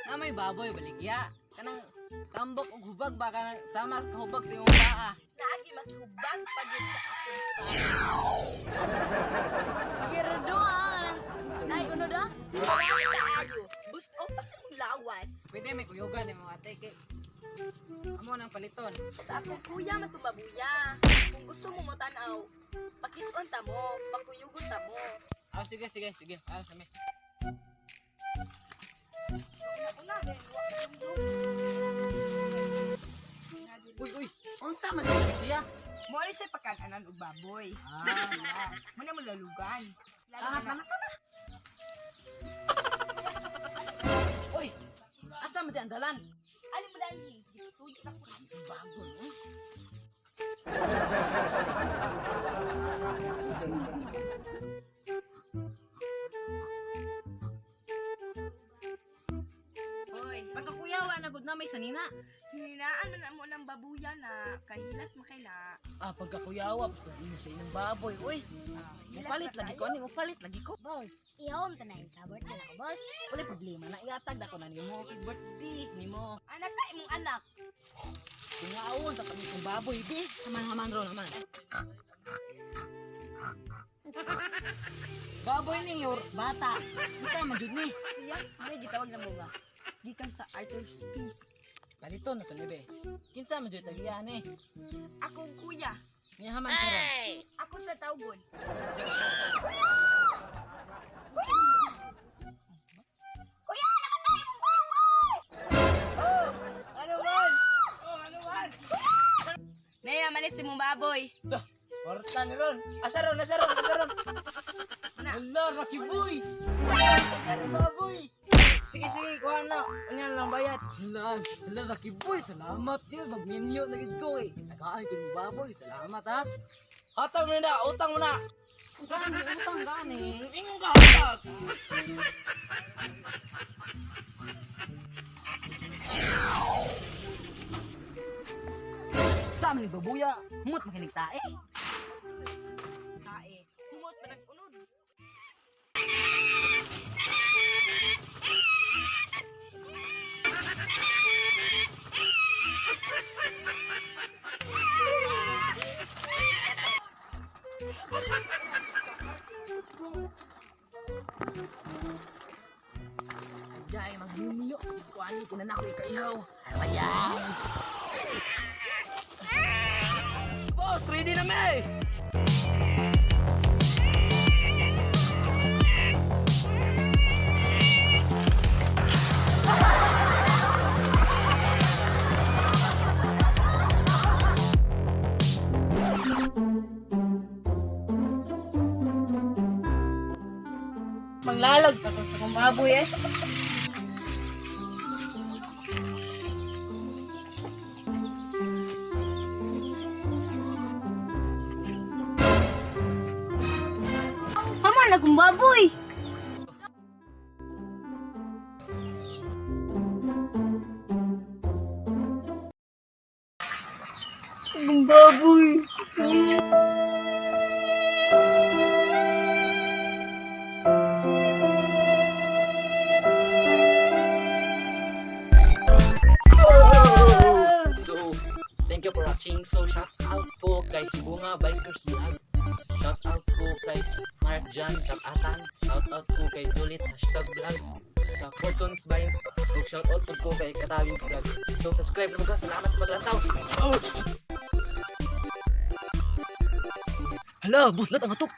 Na may baboy baligya. Kanang tambok ug hubag ba kanang sama ka hubag sa imong paa. Naagi mas hubag pagid sa akong paa. Sige, Rodo, Nay, unod ah. Sinarami kaayo. Busto pa sa akong lawas. Pwede may kuyugan ni mga ate kay amo nang paliton. Sa akong kuya matubabuya. Kung gusto mo tanaw, pakiton ta mo, pakuyugon ta mo. Ah, sige. Ah, sami. Una ben, Uy. Unsa man Siya. mo ni siya pagkananan og baboy. Ah, Mo na mo lalugan. Angat na. Uy. Asa man di ang dalan? Alim mo dali, gituyo na ko Sa bago, no? Hoy, Pagkakuyawa na gud na may sanina. sininaan man mo ng babuya na kahilas makay na. Ah, pagkakuyawa basta ina sa inang baboy. Uy. Mupalit lagi ko ani, mupalit lagi ko. Boss, ihom ta na yung kabort na ako, boss. Wala problema na iatag na ko na nimo kay birthday nimo. Anak ka imong anak. Singaawon sa panitong baboy di. Haman ro naman. Baboy ning yor bata. Bisa man jud ni. Siya, may gitawag na mo nga. Gikan sa Arthur's Feast. Paliton na to ni be. Kinsa man jud tagiya ni. Akong kuya, Ni haman karon. ako sa tawgon. Ano man? Ano man? Naya, malit si mong baboy. Porta ni ron. Asaron. Na. Hala, Rocky boy. Baboy. Sige, kuha na. Ano lang bayad? Hala, Rocky boy. Salamat yun. Magminyo na gid ko eh. Nagaan ko ng baboy. Salamat ha. Hatag mo na, utang mo na. Utang gani. Ingon ka hatag. Sa amin babuya. Mut makinig tae. Kae. Humot pa nag-unod. Jay, magminyo. Ko ani kunan ako ikayaw. Ayan. Boss, ready na may. Manglalag sa kong baboy eh. Haman akong baboy. Ang baboy. So, thank you for watching. So, shout out ko kay Sibunga Bikers Vlog. Shout out ko kay Mark Jan Kapatan. Shout out ko kay Zulit #vlog. Sa Fortunes Vibes. Ug shout out ko kay Katawins Vlog. So, subscribe na mga. Salamat sa paglantaw. Hala, buslat ang atok.